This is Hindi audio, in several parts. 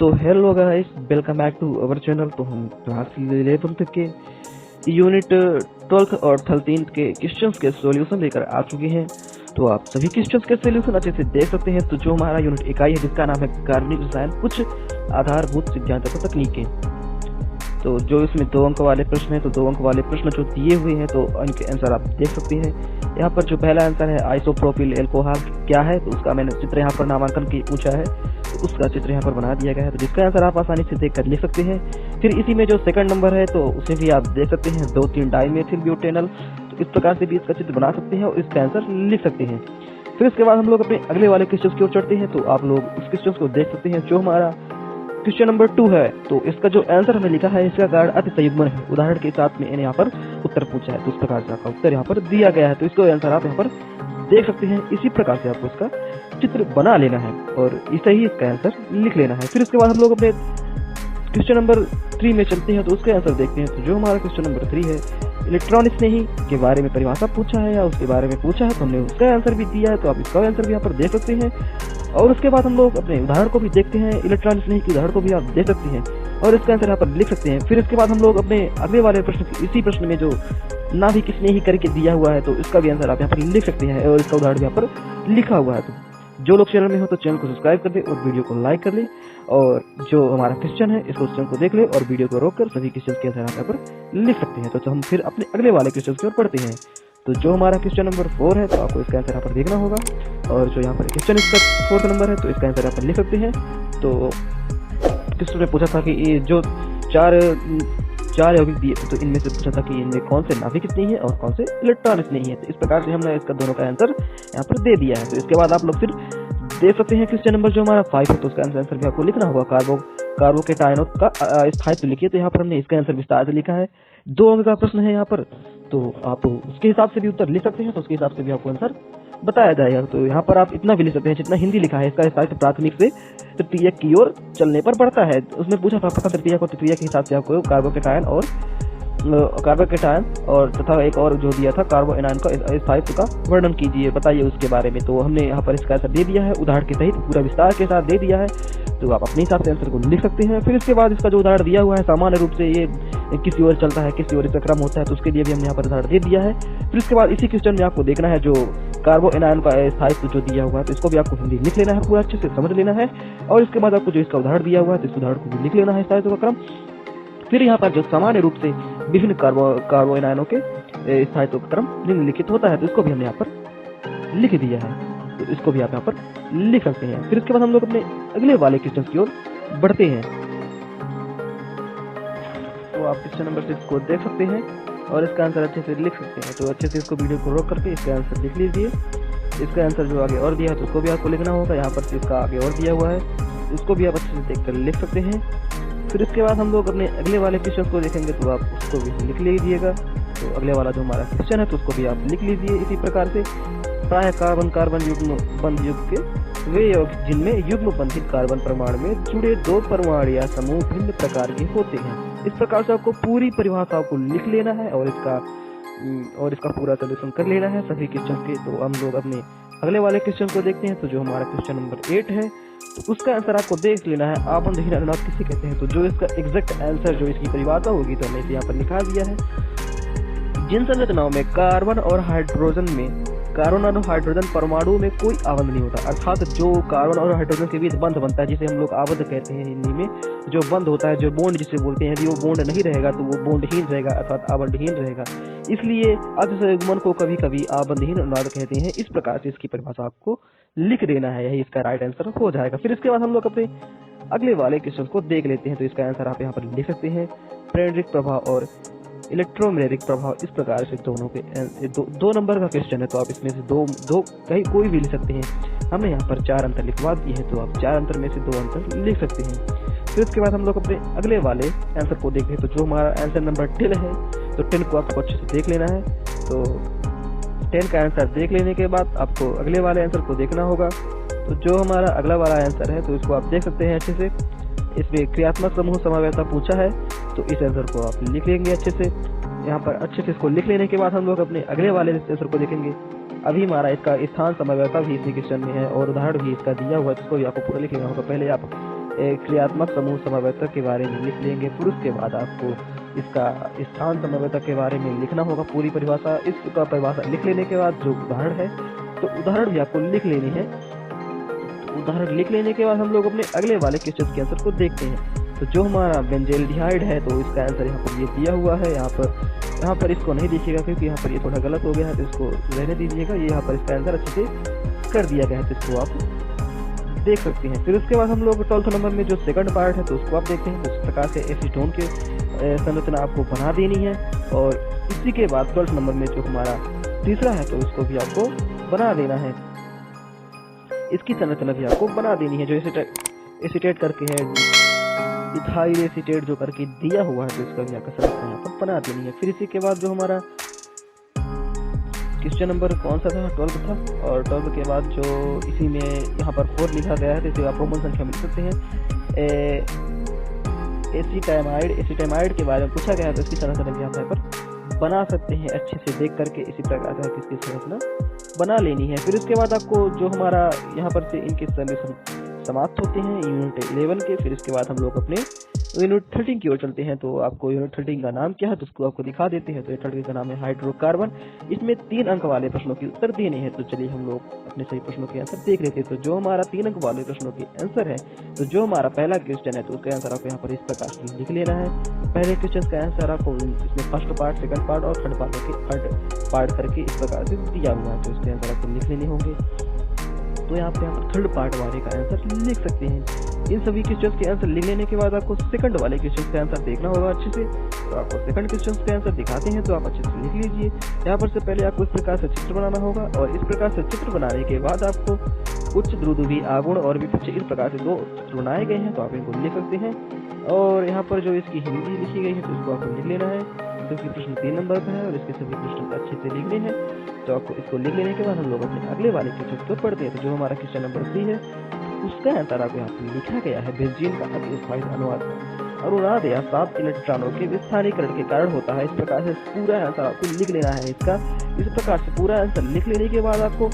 तो hello guys, welcome back to our channel. तो हम क्लास 11th के यूनिट 12 और 13 के क्वेश्चंस के सॉल्यूशन लेकर आ चुके हैं। तो आप सभी क्वेश्चंस के सॉल्यूशन अच्छे से देख सकते हैं। तो जो हमारा यूनिट इकाई है जिसका नाम है कार्बनिक रसायन, कुछ आधारभूत सिद्धांत और तकनीकें। तो जो इसमें 2 अंक वाले प्रश्न है, तो 2 अंक वाले प्रश्न जो दिए हुए हैं तो इनके आंसर आप देख सकते हैं। यहाँ पर जो पहला आंसर है आइसोप्रोपिल एल्कोहल क्या है, तो उसका मैंने चित्र यहाँ पर नामांकन की पूछा है, तो उसका चित्र यहाँ पर बना दिया गया है, तो जिसका आंसर आप आसानी से देख कर लिख सकते हैं। फिर इसी में जो सेकंड नंबर है तो उसे भी आप देख सकते हैं, 2,3 डाइमेथिल ब्यूटेनॉल। तो इस प्रकार से भी इसका चित्र बना सकते हैं और इसका आंसर लिख सकते हैं। फिर इसके बाद हम लोग अपने अगले वाले क्वेश्चन की ओर चढ़ते हैं। तो आप लोग इस क्वेश्चन को देख सकते हैं, जो हमारा क्वेश्चन नंबर 2 है। तो इसका जो आंसर हमें लिखा है, इसका कारण अति संयुग्मन है। उदाहरण के साथ में इन्हें यहाँ पर उत्तर पूछा है, तो इस प्रकार से आपका उत्तर यहाँ पर दिया गया है। तो इसको आंसर आप यहाँ पर देख सकते हैं। इसी प्रकार से आपको इसका चित्र बना लेना है और इसे ही इसका आंसर लिख लेना है। फिर इसके बाद हम लोग अपने क्वेश्चन नंबर 3 में चलते हैं। तो उसका आंसर देखते हैं। तो जो हमारा क्वेश्चन नंबर 3 है, इलेक्ट्रॉन स्नेही के बारे में परिभाषा पूछा है या उसके बारे में पूछा है, तो हमने उसका आंसर भी दिया है। तो आप इसका आंसर भी यहाँ पर देख सकते हैं। और उसके बाद हम लोग अपने उदाहरण को भी देखते हैं, इलेक्ट्रॉन स्नेही के उदाहरण को भी आप देख सकते हैं और इसका आंसर यहाँ पर लिख सकते हैं। फिर इसके बाद हम लोग अपने अगले वाले प्रश्न, इसी प्रश्न में जो नाभिक स्नेही करके दिया हुआ है, तो इसका भी आंसर आप यहाँ पर लिख सकते हैं और इसका उदाहरण भी यहाँ पर लिखा हुआ है। तो जो लोग चैनल में हो तो चैनल को सब्सक्राइब कर दे और वीडियो को लाइक कर ले, और जो हमारा क्वेश्चन है इस क्वेश्चन को देख ले और वीडियो को रोक कर सभी क्वेश्चन के आंसर यहाँ पर लिख सकते हैं। तो हम फिर अपने अगले वाले क्वेश्चन की ओर पढ़ते हैं। तो जो हमारा क्वेश्चन नंबर 4 है, तो आपको इसका आंसर यहाँ पर देखना होगा, और जो यहाँ पर क्वेश्चन इसका 4th नंबर है, तो इसका आंसर यहाँ पर लिख सकते हैं। तो क्वेश्चन में पूछा था कि ये जो चार यौगिक दिए, तो इनमें से पूछा था कि इनमें कौन से नाभिक स्नेही है और कौन से इलेक्ट्रॉन स्नेही है। तो इस प्रकार से हमने इसका दोनों का आंसर यहाँ पर दे दिया है। तो इसके बाद आप लोग फिर देख सकते हैं क्वेश्चन नंबर जो हमारा 5 है, तो उसका आंसर भी आपको लिखना होगा। कार्बोकेटायनों का स्थायित्व लिखिए। तो यहाँ पर हमने इसका आंसर विस्तार से लिखा है। 2 अंक का प्रश्न है यहाँ पर, तो आप उसके हिसाब से भी उत्तर लिख सकते हैं। तो उसके हिसाब से भी आपको आंसर बताया जाएगा। तो यहाँ पर आप इतना भी लिख सकते हैं जितना हिंदी लिखा है। इसका स्थायित्व प्राथमिक से तृतीयक की ओर चलने पर बढ़ता है। उसमें पूछा था प्रथम तृतीयक और तृतीयक के हिसाब से आपको कार्बोकेटायन और तथा एक और जो दिया था कार्बो एनायन का स्थायित्व का वर्णन कीजिए, बताइए उसके बारे में। तो हमने यहाँ पर इसका आंसर दे दिया है, उदाहरण के सहित पूरा विस्तार के साथ दे दिया है। तो आप अपने हिसाब से आंसर को लिख सकते हैं। फिर इसके बाद इसका जो उदाहरण दिया हुआ है, सामान्य रूप से ये किसी ओर चलता है, किसी ओर इसका क्रम होता है, तो उसके लिए भी हमने यहाँ पर उदाहरण दे दिया है। फिर इसके बाद इसी क्वेश्चन में आपको देखना है जो कार्बो एनायन का स्थायित्व जो दिया हुआ है, तो इसको भी आपको हिंदी लिख लेना है, पूरा अच्छे से समझ लेना है। और इसके बाद आपको जो इसका उदाहरण दिया हुआ है, तो इस उदाहरण को भी लिख लेना है, स्थायित्व का क्रम। फिर यहाँ पर जो सामान्य रूप से विभिन्न कार्बो एनायनों के स्थायित्व का क्रम निम्नलिखित होता है, तो इसको भी हमने यहाँ पर लिख दिया है। तो इसको भी आप यहाँ पर लिख सकते हैं। फिर इसके बाद हम लोग अपने अगले वाले क्वेश्चन की ओर बढ़ते हैं। तो आप क्वेश्चन नंबर 6 को देख सकते हैं और इसका आंसर अच्छे से लिख सकते हैं। तो अच्छे से इसको वीडियो को रोक करके इसका आंसर लिख लीजिए। इसका आंसर जो आगे और दिया है, तो उसको भी आपको लिखना होगा। यहाँ पर इसका आगे और दिया हुआ है, उसको भी आप अच्छे से देख कर लिख सकते हैं। फिर इसके बाद हम लोग अपने अगले वाले क्वेश्चन को देखेंगे, तो आप उसको भी लिख लीजिएगा। तो अगले वाला जो हमारा क्वेश्चन है, तो उसको भी आप लिख लीजिए इसी प्रकार से। प्राय कार्बन युग्म बंध युग के वे यौगिक जिनमें युग्म बंधित कार्बन परमाणु में जुड़े 2 परमाणु या समूह भिन्न प्रकार के होते हैं। इस प्रकार से आपको पूरी परिभाषा को लिख लेना है और इसका पूरा सॉल्यूशन कर लेना है सभी क्वेश्चन के। तो हम लोग अपने अगले वाले क्वेश्चन को देखते हैं। तो जो हमारा क्वेश्चन नंबर 8 है, तो उसका आंसर आपको देख लेना है। आबंधहीन अनुनाद किसे कहते हैं? तो जो इसका एग्जैक्ट आंसर जो इसकी परिभाषा होगी, तो हमने इसे यहाँ पर लिखा दिया है। जिन संरचनाओं में कार्बन और हाइड्रोजन परमाणु में कोई आबंध नहीं होता, अर्थात जो कार्बन और हाइड्रोजन के बीच बंध बनता है, जिसे हम लोग आबंध कहते हैं हिंदी में, जो बंध होता है, जो बॉन्ड जिसे बोलते हैं, यदि वो बॉन्ड नहीं रहेगा तो वो बॉन्डहीन रहेगा, अर्थात आबंधहीन रहेगा। इसलिए अतिसंयुग्मन को कभी कभी आबंधहीन अनुनाद कहते हैं। इस प्रकार से इसकी परिभाषा आपको लिख देना है, यही इसका राइट आंसर हो जाएगा। फिर इसके बाद हम लोग अपने अगले वाले क्वेश्चन को देख लेते हैं। तो इसका आंसर आप यहाँ पर लिख सकते हैं। प्रेरिक प्रभाव और इलेक्ट्रोमैग्नेटिक प्रभाव, इस प्रकार से दोनों के 2 नंबर का क्वेश्चन है। तो आप इसमें से दो कहीं कोई भी लिख सकते हैं। हमने यहाँ पर 4 अंतर लिखवा दिए हैं, तो आप 4 अंतर में से 2 अंतर लिख सकते हैं। फिर उसके बाद हम लोग अपने अगले वाले आंसर को देखते हैं। तो जो हमारा आंसर नंबर 10 है, तो 10 को आपको अच्छे से देख लेना है। तो 10 का आंसर देख लेने के बाद आपको अगले वाले आंसर को देखना होगा। तो जो हमारा अगला वाला आंसर है, तो इसको आप देख सकते हैं अच्छे से। इसमें क्रियात्मक समूह समवेता पूछा है, तो इस आंसर को आप लिख लेंगे अच्छे से। यहाँ पर अच्छे से इसको लिख लेने के बाद हम लोग अपने अगले वाले आंसर को देखेंगे। अभी हमारा इसका स्थान समवेता भी इसी क्वेश्चन में है और उदाहरण भी इसका दिया हुआ है, जिसको भी आपको पूरा लिख लेना होगा। पहले आप क्रियात्मक समूह समवेतक के बारे में लिख लेंगे। फिर उसके बाद आपको इसका स्थान समवेतक के बारे में लिखना होगा, पूरी परिभाषा। इसका परिभाषा लिख लेने के बाद जो उदाहरण है तो उदाहरण भी आपको लिख लेने हैं। तो उदाहरण लिख लेने के बाद हम लोग अपने अगले वाले क्वेश्चन के आंसर को देखते हैं। तो जो हमारा बेंजल्डिहाइड है तो इसका आंसर यहाँ पर ये दिया हुआ है। यहाँ पर इसको नहीं देखिएगा क्योंकि यहाँ पर ये थोड़ा गलत हो गया है, तो इसको रहने दीजिएगा। ये यहाँ पर इसका आंसर अच्छे से कर दिया गया है, तो इसको आप देख सकते हैं। फिर उसके बाद हम लोग 12th नंबर में जो सेकंड पार्ट है तो उसको आप देखते हैं। इस प्रकार से एसीटोन की संरचना आपको बना देनी है। और इसी के बाद 12th नंबर में जो हमारा तीसरा है तो उसको भी आपको बना देना है। इसकी संरचना भी आपको बना देनी है। जो एसीटेट करके है, इथाइल एसीटेट जो करके दिया हुआ है, तो इसका भी आपका संरचना यहाँ पर बना देनी है। फिर इसी के बाद जो हमारा क्वेश्चन नंबर कौन सा था, 12 था। और 12 के बाद जो इसी में यहाँ पर 4 लिखा गया है, तो इसे आप रोमन संख्या में लिख सकते हैं। एसीटामाइड के बारे में पूछा गया है, तो इसकी संरचना भी आप यहाँ पर बना सकते हैं अच्छे से देख करके। इसी प्रकार से इसकी संरचना बना लेनी है। फिर उसके बाद आपको जो हमारा यहाँ पर से इनके सॉल्यूशन समाप्त होते हैं यूनिट 11 के। फिर इसके बाद हम लोग अपने यूनिट 13 की ओर चलते हैं। तो आपको यूनिट 13 का नाम क्या है तो उसको आपको दिखा देते हैं। तो यूनिट 13 का नाम है हाइड्रोकार्बन। इसमें 3 अंक वाले प्रश्नों के उत्तर देने हैं। तो चलिए हम लोग अपने सही प्रश्नों के आंसर देख लेते हैं। तो जो हमारा 3 अंक वाले प्रश्नों के आंसर है, तो जो हमारा पहला क्वेश्चन है तो उसका आंसर आपको यहाँ पर इस प्रकार से लिख लेना है। पहले क्वेश्चन का आंसर आपको इसमें फर्स्ट पार्ट, सेकंड पार्ट और थर्ड पार्ट करके इस प्रकार से दिया हुआ है। तो इसके आंसर आपको लिख लेने होंगे। तो यहाँ पर थर्ड पार्ट वाले का आंसर लिख सकते हैं। इन सभी क्वेश्चंस के आंसर लिख लेने के बाद आपको सेकंड वाले क्वेश्चंस का आंसर देखना होगा अच्छे से। तो आपको सेकंड क्वेश्चंस के आंसर दिखाते हैं, तो आप अच्छे से लिख लीजिए। यहाँ पर से पहले आपको इस प्रकार से चित्र बनाना होगा। और इस प्रकार से चित्र बनाने के बाद आपको उच्च ध्रुवी आगुण और विपक्ष इस प्रकार से 2 चित्र बनाए गए हैं, तो आप इनको लिख सकते हैं। और यहाँ पर जो इसकी हिंदी लिखी गई है तो इसको आपको लिख लेना है। तो इसकी प्रश्न 3 नंबर का है और इसके सभी प्रश्न अच्छे से लिखने हैं। तो आपको इसको लिख लेने के बाद हम लोग अपने अगले वाले क्वेश्चन को पढ़ते हैं। तो जो हमारा क्वेश्चन नंबर 3 है उसका आंसर आपको यहाँ पर लिखा गया है। बेंजीन का अतिस्फाइड अनुनाद या 7 इलेक्ट्रॉनों के विस्थानीकरण के कारण होता है। इस प्रकार से पूरा आंसर आपको लिख लेना है इसका। इस प्रकार से पूरा आंसर लिख लेने के बाद आपको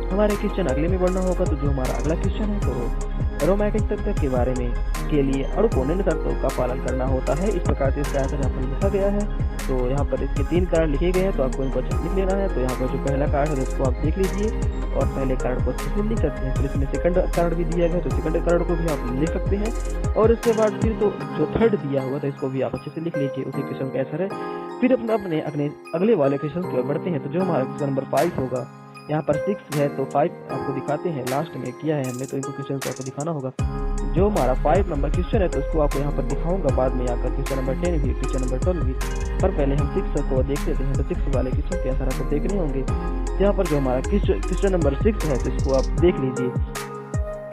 हमारे क्वेश्चन अगले में बढ़ना होगा। तो जो हमारा अगला क्वेश्चन है तो एरोमेटिक तत्व के बारे में के लिए अणु को निम्न शर्तों का पालन करना होता है। इस प्रकार से इसका आंसर यहाँ पर लिखा गया है। तो यहाँ पर इसके 3 कारण लिखे गए हैं, तो आपको इनको अच्छे से लिख लेना है। तो यहाँ पर जो पहला कारण है उसको आप देख लीजिए और पहले कारण को अच्छे से लिख सकते हैं। फिर इसमें सेकंड कारण भी दिया गया, तो सेकंड कारण को भी आप लिख सकते हैं। और इसके बाद फिर तो जो थर्ड दिया हुआ था इसको भी आप अच्छे से लिख लीजिए, उसी क्वेश्चन का आंसर है। फिर अपने अगले वाले क्वेश्चन की ओर बढ़ते हैं। तो जो हमारा क्वेश्चन नंबर 5 होगा, यहाँ पर 6 है तो 5 आपको दिखाते हैं। लास्ट में किया है हमने, तो इनको क्वेश्चन को आपको दिखाना होगा। जो हमारा 5 नंबर क्वेश्चन है तो उसको आपको यहाँ पर दिखाऊंगा बाद में आकर। क्वेश्चन नंबर 10 भी, क्वेश्चन नंबर 12 भी, पर पहले हम 6 को देख लेते हैं। तो 6 वाले क्वेश्चन के आंसर आपको देखने होंगे। यहाँ पर जो हमारा क्वेश्चन नंबर 6 है तो इसको आप देख लीजिए।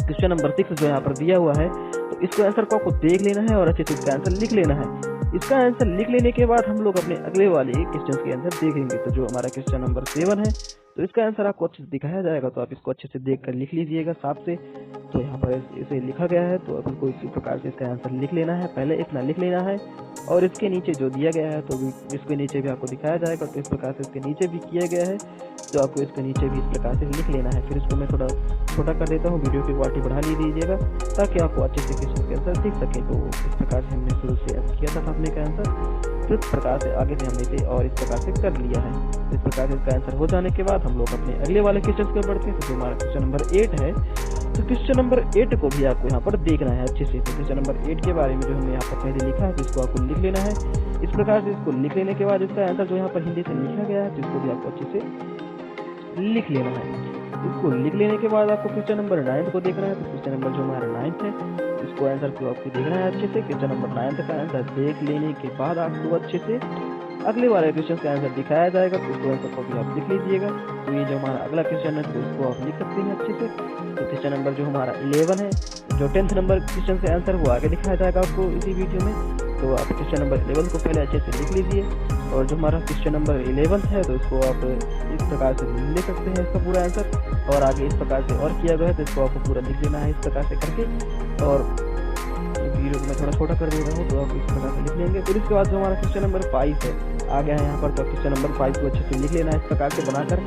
क्वेश्चन नंबर 6 जो यहाँ पर दिया हुआ है तो इसको आंसर को आपको देख लेना है और अच्छे से इसका आंसर लिख लेना है। इसका आंसर लिख लेने के बाद हम लोग अपने अगले वाले क्वेश्चन के आंसर देखेंगे। तो जो हमारा क्वेश्चन नंबर 7 है तो इसका आंसर आपको अच्छे से दिखाया जाएगा, तो आप इसको अच्छे से देखकर लिख लीजिएगा साफ से। तो यहाँ पर इसे लिखा गया है, तो आपको इसी प्रकार से इसका आंसर लिख लेना है। पहले इतना लिख लेना है और इसके नीचे जो दिया गया है तो इसके नीचे भी आपको दिखाया जाएगा। तो इस प्रकार से इसके नीचे भी किया गया है, तो आपको इसके नीचे भी इस प्रकार से लिख लेना है। फिर इसको मैं थोड़ा छोटा कर देता हूँ, वीडियो की क्वालिटी बढ़ा लीजिएगा ताकि आपको अच्छे से क्वेश्चन के आंसर दिख सके। तो इस प्रकार से हमने शुरू से किया था अपने का आंसर, तो इस प्रकार से आगे से हमने इसे और इस प्रकार से कर लिया है। इस प्रकार से इसका आंसर हो जाने के बाद हम लोग अपने अगले वाले क्वेश्चन पे बढ़ते हैं। तो हमारा क्वेश्चन नंबर 8 है, तो क्वेश्चन नंबर 8 को भी आपको यहाँ पर देखना है अच्छे से। तो क्वेश्चन नंबर 8 के बारे में जो हमने यहाँ पर पहले लिखा है तो इसको आपको लिख लेना है। इस प्रकार से इसको लिख लेने के बाद इसका आंसर जो यहाँ पर हिंदी से लिखा गया है तो इसको भी आपको अच्छे से लिख लेना है। इसको लिख लेने के बाद आपको क्वेश्चन नंबर 9 को देखना है। तो क्वेश्चन नंबर जो हमारा 9 है इसको आंसर को आपको देखना है अच्छे से। क्वेश्चन नंबर 9 का आंसर देख लेने के बाद आपको अच्छे से अगले वाले क्वेश्चन का आंसर दिखाया जाएगा, तो उसको आंसर को भी आप लिख लीजिएगा। तो ये जो हमारा अगला क्वेश्चन है तो इसको आप लिख सकते हैं अच्छे से। तो क्वेश्चन नंबर जो हमारा 11 है, जो 10th नंबर क्वेश्चन का आंसर वो आगे दिखाया जाएगा आपको इसी वीडियो में। तो आप क्वेश्चन नंबर 11 को पहले अच्छे से लिख लीजिए। और जो हमारा क्वेश्चन नंबर 11 है तो इसको आप इस प्रकार से लिख सकते हैं इसका पूरा आंसर। और आगे इस प्रकार से और किया गया है तो इसको आपको पूरा लिख लेना है इस प्रकार से करके। और वीडियो को मैं थोड़ा छोटा कर दे रहा हूँ, तो आप इस प्रकार से लिख लेंगे। फिर इसके बाद जो हमारा क्वेश्चन नंबर 5 है, आ गया है यहाँ पर। तो क्वेश्चन नंबर 5 को अच्छे से लिख लेना है इस प्रकार से बनाकर।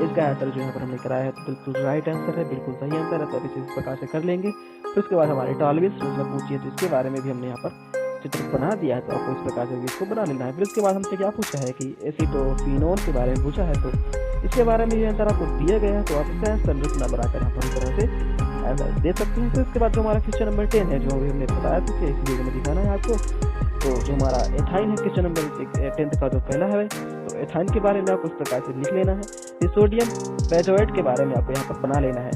इसका आंसर जो यहाँ पर हमने कराया है तो बिल्कुल राइट आंसर है, बिल्कुल सही आंसर है। तो अब इसे इस प्रकार से कर लेंगे। तो उसके बाद हमारे टॉलरेंस उसने पूछी है, तो इसके बारे में भी हमने यहाँ पर चित्र बना दिया है। तो आपको इस प्रकार से इसको बना लेना है। फिर उसके बाद हमसे क्या पूछा है कि एसीटोफिनोल के बारे में पूछा है, तो इसके बारे में ये आंसर आपको दिया गया है। तो आप इसका आंसर रचना बनाकर यहाँ पर इस तरह से आंसर दे सकते हैं। फिर उसके बाद जो हमारा क्वेश्चन नंबर 10 है, जो अभी हमने बताया था कि इस वीडियो में दिखाना है आपको। तो जो हमारा एथाइन है क्वेश्चन नंबर 10 का जो पहला है, तो एथाइन के बारे में आपको इस प्रकार से लिख लेना है। फिर सोडियम बेंजोएट के बारे में आपको यहाँ पर बना लेना है।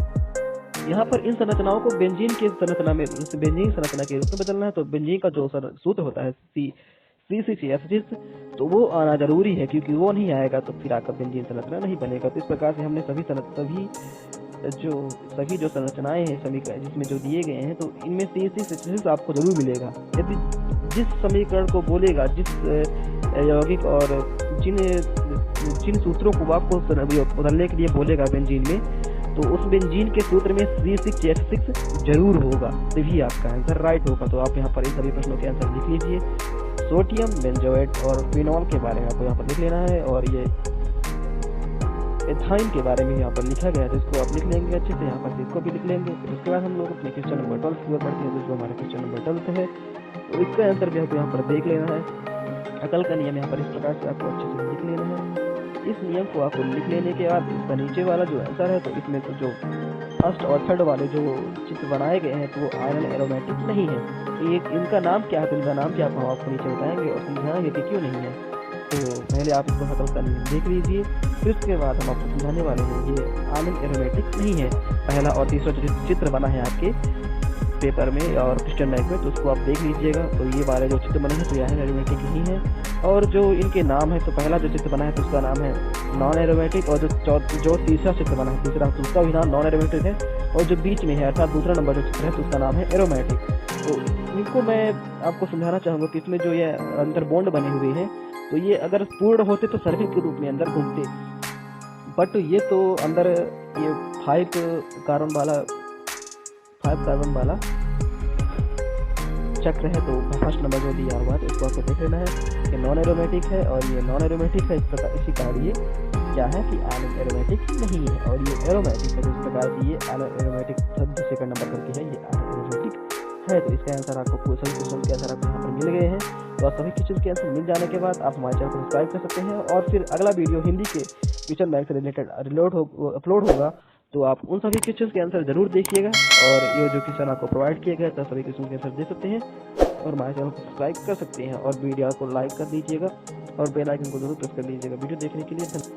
यहाँ पर इन संरचनाओं को बेंजीन की संरचना में, बेंजीन संरचना के रूप में बदलना है। तो बेंजीन का जो सूत्र होता है C6H6, तो वो आना जरूरी है, क्योंकि वो नहीं आएगा तो फिर आपका बेंजीन संरचना नहीं बनेगा। तो इस प्रकार से हमने सभी जो संरचनाएं हैं समीकरण जिसमें जो दिए गए हैं, तो इनमें C6H6 आपको जरूर मिलेगा। यदि जिस समीकरण को बोलेगा, जिस यौगिक और जिन सूत्रों को आपको बदलने के लिए बोलेगा बेंजीन में, तो उस बेंजीन के सूत्र में C6H6 जरूर होगा, तभी आपका आंसर राइट होगा। तो आप यहाँ पर इन सभी प्रश्नों के आंसर लिख लीजिए। सोडियम बेंजोएट और फिनॉल के बारे में आपको यहाँ पर लिख लेना है, और ये एथाइन के बारे में यहाँ पर लिखा गया है, तो इसको आप लिख लेंगे अच्छे से। यहाँ पर इसको भी लिख लेंगे। फिर उसके बाद हम लोग अपने क्वेश्चन नंबर 12 की ओर बढ़ते हैं। जो हमारा क्वेश्चन नंबर 12 है, तो इसका आंसर भी आपको यहाँ पर देख लेना है। अकल का नियम यहाँ पर इस प्रकार से आपको अच्छे से लिख लेना है। इस नियम को आपको लिख लेने के बाद इसका नीचे वाला जो आंसर है, तो इसमें तो जो फर्स्ट और थर्ड वाले जो चित्र बनाए गए हैं, तो वो आयरन एरोमेटिक नहीं है। एक इनका नाम क्या है, तो इनका नाम क्या हम आपको नीचे बताएंगे और समझाएंगे कि क्यों नहीं है। तो पहले आप इसको अकल का नियम देख लीजिए, फिर उसके बाद हम आपको समझाने वाले हैं। ये आयरन एरोमेटिक नहीं है। पहला और तीसरा जो चित्र बना है आपके पेपर में और क्वेश्चन बैंक में, तो उसको आप देख लीजिएगा। तो ये वाले जो चित्र बने हैं, तो ये आयरन एरोमेटिक नहीं है। और जो इनके नाम है, तो पहला जो चित्र बना है, तो उसका नाम है नॉन एरोमेटिक, और जो तीसरा चित्र बना है, तीसरा, तो उसका भी नाम नॉन एरोमेटिक है। और जो बीच में है, अर्थात दूसरा नंबर जो चित्र है, तो उसका नाम है एरोमेटिक। तो इनको मैं आपको समझाना चाहूँगा कि इसमें जो ये अंतर बॉन्ड बने हुए हैं, तो ये अगर पूर्ण होते तो सर्किल के रूप में अंदर घूमते, बट ये तो अंदर ये 5 कार्बन वाला चक्र है। तो फर्स्ट नंबर जो दिया हुआ है, तो इसको आपको देख लेना है कि नॉन एरोमेटिक है, और ये नॉन एरोमेटिक है। इस प्रकार इसी कारण ये क्या है कि आयरन एरोमेटिक नहीं है, और ये एरोमेटिक है। तो इस प्रकार से ये आयरन एरोमेटिक सेकंड नंबर करके है, ये आयरन एरोमेटिक है। तो इसका आंसर आपको सभी क्वेश्चन के आंसर आपको यहाँ पर मिल गए हैं। तो आप सभी क्वेश्चन के आंसर मिल जाने के बाद आप हमारे चैनल को सब्सक्राइब कर सकते हैं, और फिर अगला वीडियो हिंदी के क्वेश्चन बैंक से रिलेटेड अपलोड होगा। तो आप उन सभी क्वेश्चन के आंसर जरूर देखिएगा, और ये जो क्वेश्चन आपको प्रोवाइड किया गया, तो सभी क्वेश्चन के आंसर दे सकते हैं, और हमारे चैनल को सब्सक्राइब कर सकते हैं, और वीडियो को लाइक कर दीजिएगा, और बेल आइकन को जरूर प्रेस कर लीजिएगा। वीडियो देखने के लिए धन्यवाद।